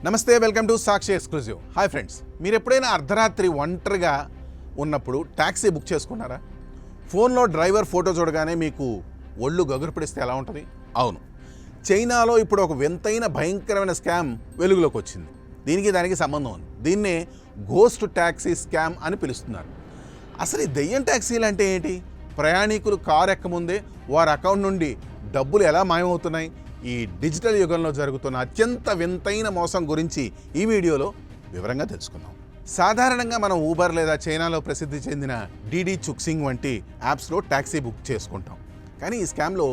నమస్తే, welcome to Sakshi exclusive. Hi friends, మీరు ఎప్పుడైనా అర్ధరాత్రి ఒంటరిగా ఉన్నప్పుడు ట్యాక్సీ బుక్ చేసుకున్నారా? ఫోన్లో డ్రైవర్ ఫోటో చూడగానే మీకు ఒళ్ళు గగురుపడిస్తే ఎలా ఉంటుంది? అవును, చైనాలో ఇప్పుడు ఒక వింతైన భయంకరమైన స్కామ్ వెలుగులోకి వచ్చింది. దానికి సంబంధం ఉంది. దీన్నే గోస్ట్ ట్యాక్సీ స్కామ్ అని పిలుస్తున్నారు. అసలు ఈ దెయ్యం ట్యాక్సీలు అంటే ఏంటి? ప్రయాణికులు కారు ఎక్కముందే వారి అకౌంట్ నుండి డబ్బులు ఎలా మాయమవుతున్నాయి? ఈ డిజిటల్ యుగంలో జరుగుతున్న అత్యంత వింతైన మోసం గురించి ఈ వీడియోలో వివరంగా తెలుసుకుందాం. సాధారణంగా మనం ఊబర్ లేదా చైనాలో ప్రసిద్ధి చెందిన డీడీ చుక్సింగ్ వంటి యాప్స్లో ట్యాక్సీ బుక్ చేసుకుంటాం. కానీ ఈ స్కామ్లో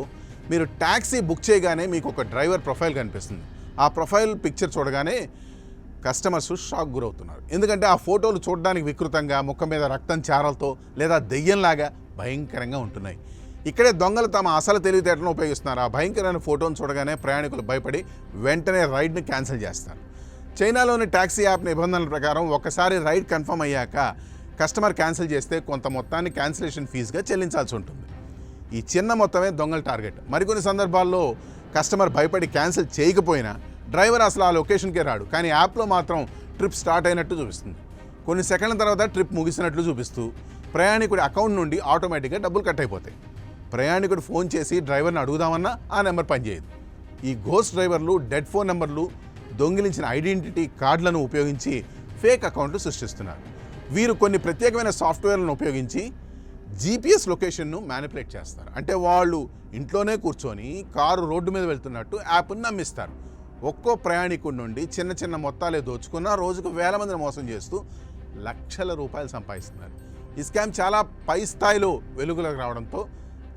మీరు ట్యాక్సీ బుక్ చేయగానే మీకు ఒక డ్రైవర్ ప్రొఫైల్ కనిపిస్తుంది. ఆ ప్రొఫైల్ పిక్చర్ చూడగానే కస్టమర్స్ షాక్ గురవుతున్నారు. ఎందుకంటే ఆ ఫోటోలు చూడడానికి వికృతంగా, ముఖం మీద రక్తం చారలతో లేదా దెయ్యంలాగా భయంకరంగా ఉంటున్నాయి. ఇక్కడే దొంగలు తమ అసలు తెలివితేటలను ఉపయోగిస్తున్నారు. ఆ భయంకరమైన ఫోటోను చూడగానే ప్రయాణికులు భయపడి వెంటనే రైడ్ని క్యాన్సిల్ చేస్తారు. చైనాలోని ట్యాక్సీ యాప్ నిబంధనల ప్రకారం ఒకసారి రైడ్ కన్ఫర్మ్ అయ్యాక కస్టమర్ క్యాన్సిల్ చేస్తే కొంత మొత్తాన్ని క్యాన్సిలేషన్ ఫీజుగా చెల్లించాల్సి ఉంటుంది. ఈ చిన్న మొత్తమే దొంగల టార్గెట్. మరికొన్ని సందర్భాల్లో కస్టమర్ భయపడి క్యాన్సిల్ చేయకపోయినా డ్రైవర్ అసలు ఆ లొకేషన్కే రాడు, కానీ యాప్లో మాత్రం ట్రిప్ స్టార్ట్ అయినట్టు చూపిస్తుంది. కొన్ని సెకండ్ల తర్వాత ట్రిప్ ముగిసినట్లు చూపిస్తూ ప్రయాణికుడి అకౌంట్ నుండి ఆటోమేటిక్గా డబ్బులు కట్ అయిపోతాయి. ప్రయాణికుడు ఫోన్ చేసి డ్రైవర్ని అడుగుదామన్నా ఆ నెంబర్ పనిచేయదు. ఈ గోస్ట్ డ్రైవర్లు డెడ్ ఫోన్ నెంబర్లు, దొంగిలించిన ఐడెంటిటీ కార్డులను ఉపయోగించి ఫేక్ అకౌంట్లు సృష్టిస్తున్నారు. వీరు కొన్ని ప్రత్యేకమైన సాఫ్ట్వేర్లను ఉపయోగించి జీపీఎస్ లొకేషన్ను మ్యానిపులేట్ చేస్తారు. అంటే వాళ్ళు ఇంట్లోనే కూర్చొని కారు రోడ్డు మీద వెళ్తున్నట్టు యాప్ను నమ్మిస్తారు. ఒక్కో ప్రయాణికుడి నుండి చిన్న చిన్న మొత్తాలే దోచుకున్న రోజుకు వేల మందిని మోసం చేస్తూ లక్షల రూపాయలు సంపాదిస్తున్నారు. ఈ స్కామ్ చాలా పై స్థాయిలో వెలుగులోకి రావడంతో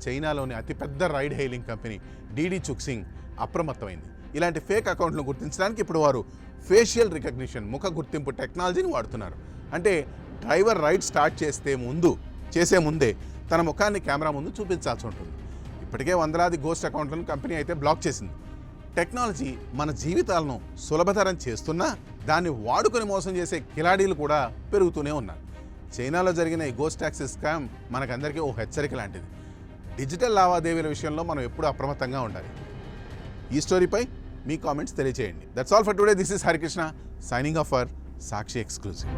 చైనాలోని అతిపెద్ద రైడ్ హెయిలింగ్ కంపెనీ డీడీ చుక్సింగ్ అప్రమత్తమైంది. ఇలాంటి ఫేక్ అకౌంట్లను గుర్తించడానికి ఇప్పుడు వారు ఫేషియల్ రికగ్నిషన్, ముఖ గుర్తింపు టెక్నాలజీని వాడుతున్నారు. అంటే డ్రైవర్ రైడ్ స్టార్ట్ చేసే ముందే తన ముఖాన్ని కెమెరా ముందు చూపించాల్సి ఉంటుంది. ఇప్పటికే వందలాది గోస్ట్ అకౌంట్లను కంపెనీ అయితే బ్లాక్ చేసింది. టెక్నాలజీ మన జీవితాలను సులభతరం చేస్తున్నా దాన్ని వాడుకొని మోసం చేసే కిలాడీలు కూడా పెరుగుతూనే ఉన్నారు. చైనాలో జరిగిన ఈ గోస్ట్ ట్యాక్సీ స్కామ్ మనకందరికీ ఓ హెచ్చరిక లాంటిది. డిజిటల్ లావాదేవీల విషయంలో మనం ఎప్పుడూ అప్రమత్తంగా ఉండాలి. ఈ స్టోరీపై మీ కామెంట్స్ తెలియజేయండి. That's all for today. This is Harikrishna signing off for Sakshi exclusive.